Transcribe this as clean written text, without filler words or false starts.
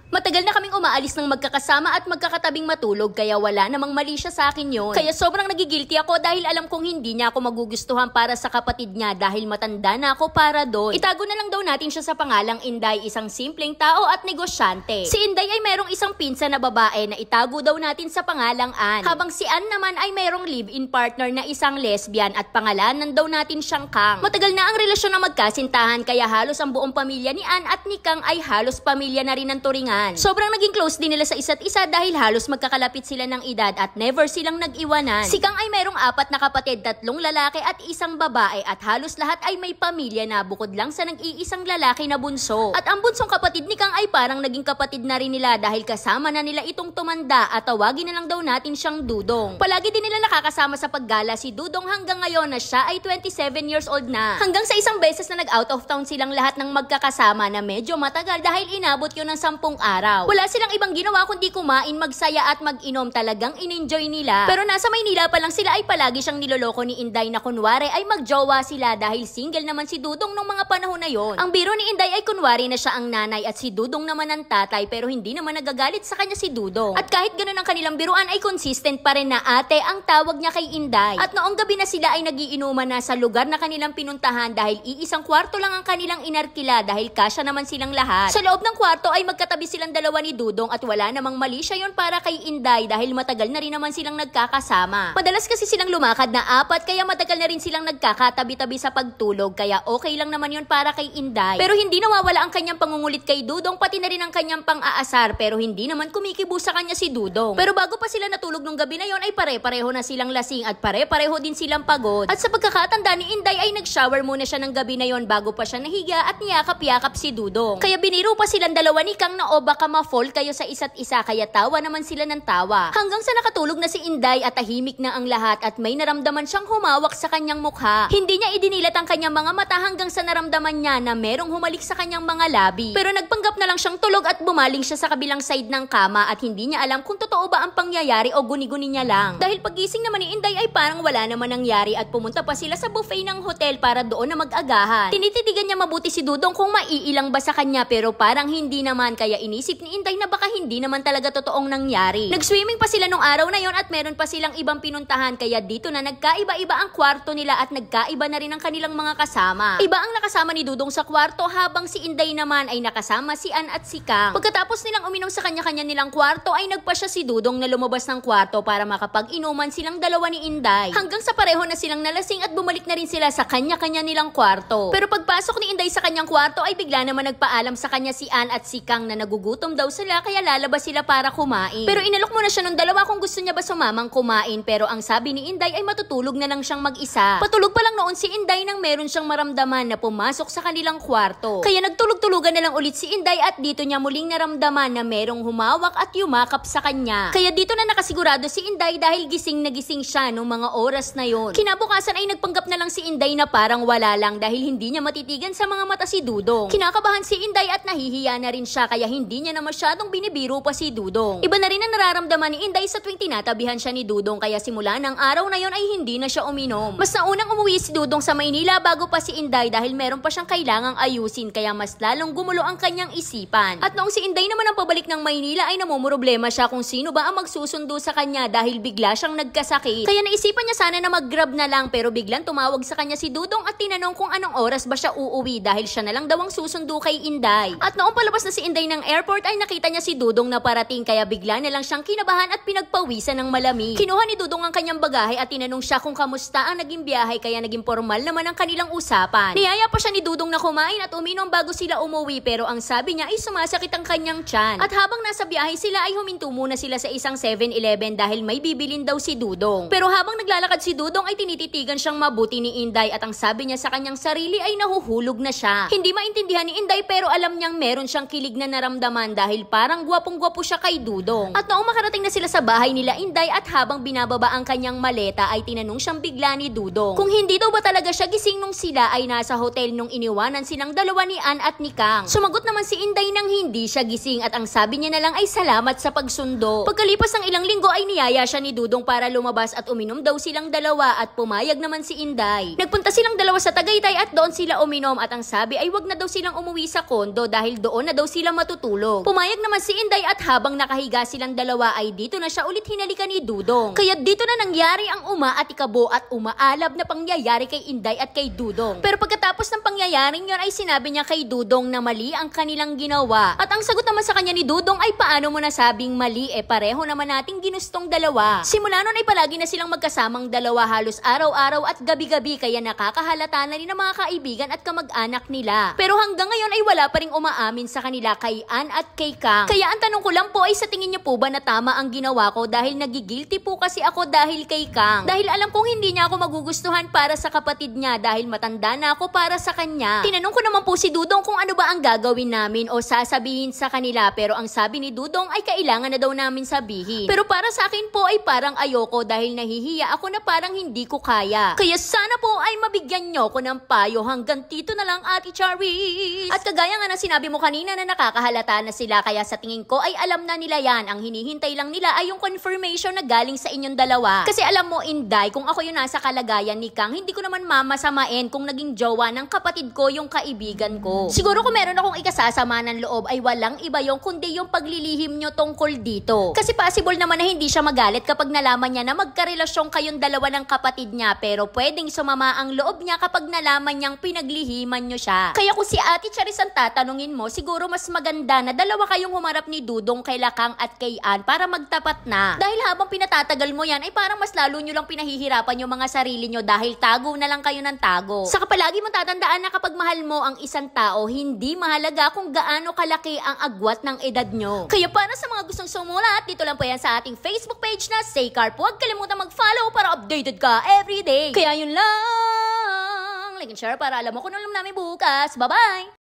Matagal na kaming umaalis ng magkakasama at magkakatabing matulog kaya wala namang mali siya sa akin yon. Kaya sobrang nagigilty ako dahil alam kong hindi niya ako magugustuhan para sa kapatid niya dahil matanda na ako para doon. Itago na lang daw natin siya sa pangalang Inday, isang simpleng tao at negosyante. Si Inday ay merong isang pinsan na babae na itago daw natin sa pangalang Ann. Habang si Ann naman ay merong live-in partner na isang lesbian at pangalanan daw natin siyang Kang. Matagal na ang relasyon ng magkasintahan kaya halos ang buong pamilya ni Ann at ni Kang ay halos pamilya na rin ng turingan. Sobrang naging close din nila sa isa't isa dahil halos magkakalapit sila ng edad at never silang nag-iwanan. Si Kang ay merong 4 na kapatid, 3 lalaki at 1 babae at halos lahat ay may pamilya na bukod lang sa nag-iisang lalaki na bunso. At ang bunsong kapatid ni Kang ay parang naging kapatid na rin nila dahil kasama na nila itong tumanda at tawagin na lang daw natin siyang Dudong. Palagi din nila nakakasama sa paggala si Dudong hanggang ngayon na siya ay 27 years old na. Hanggang sa isang beses na nag-out of town silang lahat ng magkakasama na medyo matagal dahil inabot yun ng 10 araw. Wala silang ibang ginawa kundi kumain, magsaya at mag-inom. Talagang in-enjoy nila. Pero nasa Maynila pa lang sila ay palagi siyang niloloko ni Inday na kunwari ay magjowa sila dahil single naman si Dudong nung mga panahon na yon. Ang biro ni Inday ay kunwari na siya ang nanay at si Dudong naman ang tatay pero hindi naman nagagalit sa kanya si Dudong. At kahit ganun ang kanilang biruan ay consistent pa rin na ate ang tawag niya kay Inday. At noong gabi na sila ay nagiinuman na sa lugar na kanilang pinuntahan dahil iisang kwarto lang ang kanilang inarkila dahil kasya naman silang lahat. Sa loob ng kwarto ay magkatabi silang dalawa ni Dudong at wala namang mali siya yon para kay Inday dahil matagal na rin naman silang nagkakasama. Madalas kasi silang lumakad na 4 kaya matagal na rin silang nagkakatabi-tabi sa pagtulog kaya okay lang naman yon para kay Inday. Pero hindi nawawala ang kanyang pangungulit kay Dudong pati na rin ang kanyang pang-aasar pero hindi naman kumikibo sa kanya si Dudong. Pero bago pa sila natulog nung gabi na yon ay pare-pareho na silang lasing at pare-pareho din silang pagod. At sa pagkakatanda ni Inday ay nag-shower muna siya ng gabi na yon bago pa siya nahiga at niyakap-yakap si Dudong. Kaya biniro pa silang dalawa ni Kang na o baka ma-fall kayo sa isa't isa kaya tawa naman sila ng tawa. Hanggang sa nakatulog na si Inday at tahimik na ang lahat at may naramdaman siyang humawak sa kanyang mukha. Hindi niya idinilat ang kanyang mga mata hanggang sa naramdaman niya na merong humalik sa kanyang mga labi. Pero nagpanggap na lang siyang tulog at bumaling siya sa kabilang side ng kama at hindi niya alam kung totoo ba ang pangyayari o guni-guni niya lang. Dahil pagising naman ni Inday ay parang wala naman nangyari at pumunta pa sila sa buffet ng hotel para doon na mag-agahan. Tinititigan niya mabuti si Dudong kung maiilang ba sa kanya pero parang hindi naman kaya inisip ni Inday na baka hindi naman talaga totoong nangyari. Nag-swimming pa sila nung araw na yon at meron pa silang ibang pinuntahan kaya dito na nagkaiba-iba ang kwarto nila at nagkaiba na rin ang kanilang mga kasama. Iba ang nakasama ni Dudong sa kwarto habang si Inday naman ay nakasama si Ann at si Kang. Pagkatapos nilang uminom sa kanya-kanya nilang kwarto ay nagpa siya si Dudong na lumabas ng kwarto para makapag-inuman silang dalawa ni Inday. Hanggang sa pareho na silang nalasing at bumalik na rin sila sa kanya-kanya nilang kwarto. Pero pagpasok ni Inday sa kanyang kwarto ay bigla naman nagpaalam sa kanya si Ann at si Kang na nagugutom daw sila kaya lalabas sila para kumain. Pero inalok muna siya nung dalawa kung gusto niya ba sumamang kumain pero ang sabi ni Inday ay matutulog na lang siyang mag-isa. Patulog pa lang noon si Inday nang meron siyang maramdaman na pumasok sa kanilang kwarto. Kaya nagtulog-tulugan na lang ulit si Inday at dito niya muling naramdaman na merong humawak at yumakap sa kanya. Kaya dito na nakasigurado si Inday dahil gising na gising siya nung mga oras na yon. Kinabukasan ay nagpanggap na lang si Inday na parang wala lang dahil hindi niya matitigan sa mga mata si Dudong. Kinakabahan si Inday at nahihiya na rin siya kaya hindi niya na masyadong binibiro pa si Dudong. Iba na rin ang nararamdaman ni Inday sa tuwing tinatabihan siya ni Dudong kaya simula ng araw na yon ay hindi na siya uminom. Mas naunang umuwi si Dudong sa Maynila bago pa si Inday dahil meron pa siyang kailangang ayusin kaya mas lalong gumulo ang kanyang isipan. At noong si Inday naman ang pabalik ng Maynila ay namumroblema siya kung sino ba ang magsusundo sa kanya dahil bigla siyang nagkasakit. Kaya naisipan niya sana na mag-grab na lang pero biglang tumawag sa kanya si Dudong at tinanong kung anong oras ba siya uuwi dahil siya na lang daw ang susundo kay Inday. At noong palabas na si Inday ng airport ay nakita niya si Dudong na parating kaya bigla na lang siyang kinabahan at pinagpawisan ng malamig. Kinuha ni Dudong ang kanyang bagahe at tinanong siya kung kamusta ang naging biyahe kaya naging formal naman ang kanilang usapan. Niyaya pa siya ni Dudong na kumain at uminom bago sila umuwi pero ang sabi niya ay sumasakit ang kanyang tiyan. At habang nasa biyahe sila ay huminto muna sila sa isang 7-Eleven dahil may bibilin daw si Dudong. Pero habang naglalakad si Dudong ay tinititigan siyang mabuti ni Inday at ang sabi niya sa kanyang sarili ay nahuhulog na siya. Hindi maintindihan ni Inday pero alam niyang meron siyang kilig na naramdaman dahil parang gwapong-gwapo siya kay Dudong. At noong makarating na sila sa bahay nila Inday at habang binababa ang kanyang maleta ay tinanong siyang bigla ni Dudong kung hindi daw ba talaga siya gising nung sila ay nasa hotel nung iniwanan silang dalawa ni Ann at ni Kang. Sumagot naman si Inday nang hindi siya gising at ang sabi niya na lang ay salamat sa pagsundo. Pagkalipas ng ilang linggo ay niyaya siya ni Dudong para lumabas at uminom daw silang dalawa at pumayag naman si Inday. Nagpunta silang dalawa sa Tagaytay at doon sila uminom at ang sabi ay wag na daw silang umuwi sa kondo dahil doon na daw sila matutulog. matulog. Pumayag naman si Inday at habang nakahiga silang dalawa ay dito na siya ulit hinalikan ni Dudong. Kaya dito na nangyari ang at ikabo at umaalab na pangyayari kay Inday at kay Dudong. Pero pagkatapos ng pangyayaring yon ay sinabi niya kay Dudong na mali ang kanilang ginawa. At ang sagot naman sa kanya ni Dudong ay paano mo nasabing mali, pareho naman nating ginustong dalawa. Simula nun ay palagi na silang magkasamang dalawa halos araw-araw at gabi-gabi kaya nakakahalata na rin ang mga kaibigan at kamag-anak nila. Pero hanggang ngayon ay wala pa ring umaamin sa kanila kay Ann at kay Kang. Kaya ang tanong ko lang po ay sa tingin niyo po ba na tama ang ginawa ko dahil nagigilty po kasi ako dahil kay Kang. Dahil alam kong hindi niya ako magugustuhan para sa kapatid niya dahil matanda na ako para sa kanya. Tinanong ko naman po si Dudong kung ano ba ang gagawin namin o sasabihin sa kanila pero ang sabi ni Dudong ay kailangan na daw namin sabihin. Pero para sa akin po ay parang ayoko dahil nahihiya ako na parang hindi ko kaya. Kaya sana po ay mabigyan nyo ko ng payo hanggang dito na lang Ate Charis. At kagaya nga na sinabi mo kanina na nakakahalata na sila kaya sa tingin ko ay alam na nila yan. Ang hinihintay lang nila ay yung confirmation na galing sa inyong dalawa. Kasi alam mo Inday, kung ako yung nasa kalagayan ni Kang, hindi ko naman mamasamain kung naging jowa ng kapatid ko yung kaibigan ko. Siguro kung meron akong ikasasama ng loob ay walang iba yung kundi yung paglilihim nyo tungkol dito. Kasi possible naman na hindi siya magalit kapag nalaman niya na magkarelasyon kayong dalawa ng kapatid niya pero pwedeng sumama ang loob niya kapag nalaman niyang pinaglihiman nyo siya. Kaya kung si Ate Charis ang tatanungin mo, siguro mas maganda na dalawa kayong humarap ni Dudong kay Kang at kay Ann para magtapat na. Dahil habang pinatatagal mo yan ay parang mas lalo nyo lang pinahihirapan yung mga sarili nyo dahil tago na lang kayo ng tago. Saka palagi mo tatandaan na kapag mahal mo ang isang tao, hindi mahalaga kung gaano kalaki ang agwat ng edad nyo. Kaya para sa mga gustong sumulat, dito lang po yan sa ating Facebook page na Saycarp. Huwag kalimutan mag-follow para updated ka everyday. Kaya yun lang. Like and share para alam mo kung ano namin bukas. Bye-bye!